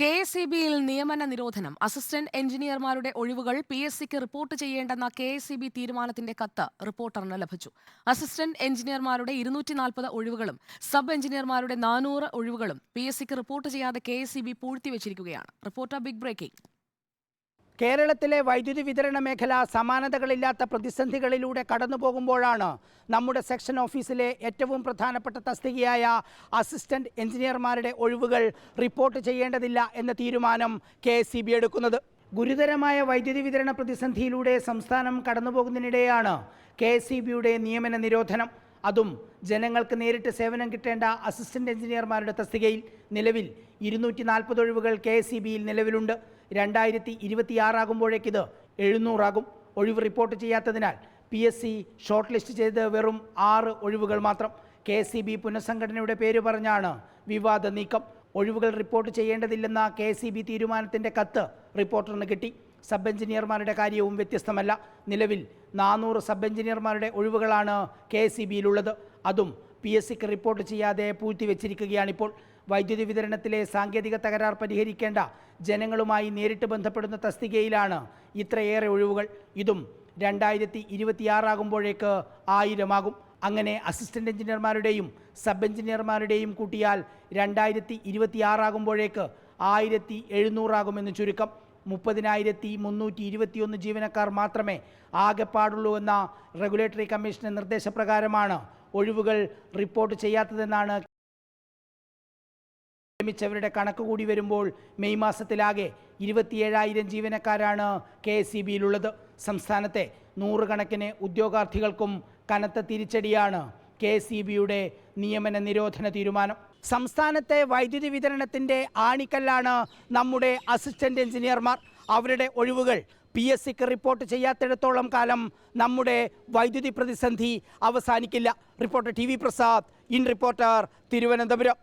കെ.എസ്.ഇ.ബിയിൽ നിയമന നിരോധനം. അസിസ്റ്റന്റ് എഞ്ചിനീയർമാരുടെ ഒഴിവുകൾ പി.എസ്.സിക്ക് റിപ്പോർട്ട് ചെയ്യേണ്ടെന്ന കെ.എസ്.ഇ.ബി തീരുമാനത്തിന്റെ കത്ത് റിപ്പോർട്ടറിന് ലഭിച്ചു. അസിസ്റ്റന്റ് എഞ്ചിനീയർമാരുടെ 240 ഒഴിവുകളും സബ് എഞ്ചിനീയർമാരുടെ 400 ഒഴിവുകളും പി.എസ്.സിക്ക് റിപ്പോർട്ട് ചെയ്യാതെ കെ.എസ്.ഇ.ബി പൂഴ്ത്തിവച്ചിരിക്കുകയാണ്. Reporter big breaking. കേരളത്തിലെ വൈദ്യുതി വിതരണ മേഖല സമാനതകളില്ലാത്ത പ്രതിസന്ധികളിലൂടെ കടന്നുപോകുമ്പോഴാണ് നമ്മുടെ സെക്ഷൻ ഓഫീസിലെ ഏറ്റവും പ്രധാനപ്പെട്ട തസ്തികയായ അസിസ്റ്റന്റ് എഞ്ചിനീയർമാരുടെ ഒഴിവുകൾ റിപ്പോർട്ട് ചെയ്യേണ്ടതില്ല എന്ന തീരുമാനം കെ.എസ്.ഇ.ബി എടുക്കുന്നത്. ഗുരുതരമായ വൈദ്യുതി വിതരണ പ്രതിസന്ധിയിലൂടെ സംസ്ഥാനം കടന്നുപോകുന്നതിനിടെയാണ് കെ.എസ്.ഇ.ബിയുടെ നിയമന നിരോധനം. അതും ജനങ്ങൾക്ക് നേരിട്ട് സേവനം കിട്ടേണ്ട അസിസ്റ്റന്റ് എഞ്ചിനീയർമാരുടെ തസ്തികയിൽ. നിലവിൽ 240 ഒഴിവുകൾ കെ.എസ്.ഇ.ബിയിൽ നിലവിലുണ്ട്. 2026 ആകുമ്പോഴേക്കിത് 700 ആകും. ഒഴിവ് റിപ്പോർട്ട് ചെയ്യാത്തതിനാൽ പി.എസ്.സി ഷോർട്ട് ലിസ്റ്റ് ചെയ്ത് വെറും 6 ഒഴിവുകൾ മാത്രം. കെ.എസ്.ഇ.ബി പുനഃസംഘടനയുടെ പേര് പറഞ്ഞാണ് വിവാദ നീക്കം. ഒഴിവുകൾ റിപ്പോർട്ട് ചെയ്യേണ്ടതില്ലെന്ന കെ.എസ്.ഇ.ബി തീരുമാനത്തിൻ്റെ കത്ത് റിപ്പോർട്ടറിന് കിട്ടി. സബ് എഞ്ചിനീയർമാരുടെ കാര്യവും വ്യത്യസ്തമല്ല. നിലവിൽ 400 സബ് എഞ്ചിനീയർമാരുടെ ഒഴിവുകളാണ് കെ.എസ്.ഇ.ബിയിലുള്ളത്. അതും പി.എസ്.സിക്ക് റിപ്പോർട്ട് ചെയ്യാതെ പൂഴ്ത്തിവെച്ചിരിക്കുകയാണിപ്പോൾ. വൈദ്യുതി വിതരണത്തിലെ സാങ്കേതിക തകരാർ പരിഹരിക്കേണ്ട ജനങ്ങളുമായി നേരിട്ട് ബന്ധപ്പെടുന്ന തസ്തികയിലാണ് ഇത്രയേറെ ഒഴിവുകൾ. ഇതും 2026 ആകുമ്പോഴേക്ക് 1000 ആകും. അങ്ങനെ അസിസ്റ്റന്റ് എഞ്ചിനീയർമാരുടെയും സബ് എഞ്ചിനീയർമാരുടെയും കൂട്ടിയാൽ 2026 ആകുമ്പോഴേക്ക് 1700 ആകുമെന്ന് ചുരുക്കം. 30,321 ജീവനക്കാർ മാത്രമേ ആകെപ്പാടുള്ളൂ എന്ന റെഗുലേറ്ററി കമ്മീഷന്റെ നിർദ്ദേശപ്രകാരമാണ് ഒഴിവുകൾ റിപ്പോർട്ട് ചെയ്യാത്തതെന്നാണ് വരുടെ കണക്ക് കൂടി വരുമ്പോൾ മെയ് മാസത്തിലാകെ 27,000 ജീവനക്കാരാണ് കെ.എസ്.ഇ.ബിയിലുള്ളത്. സംസ്ഥാനത്തെ 100 കണക്കിന് ഉദ്യോഗാർത്ഥികൾക്കും കനത്ത തിരിച്ചടിയാണ് കെ.എസ്.ഇ.ബിയുടെ നിയമന നിരോധന തീരുമാനം. സംസ്ഥാനത്തെ വൈദ്യുതി വിതരണത്തിൻ്റെ ആണിക്കല്ലാണ് നമ്മുടെ അസിസ്റ്റന്റ് എഞ്ചിനീയർമാർ. അവരുടെ ഒഴിവുകൾ പി.എസ്.സിക്ക് റിപ്പോർട്ട് ചെയ്യാത്തിടത്തോളം കാലം നമ്മുടെ വൈദ്യുതി പ്രതിസന്ധി അവസാനിക്കില്ല. Reporter TV. Prasad, in reporter, Thiruvananthapuram.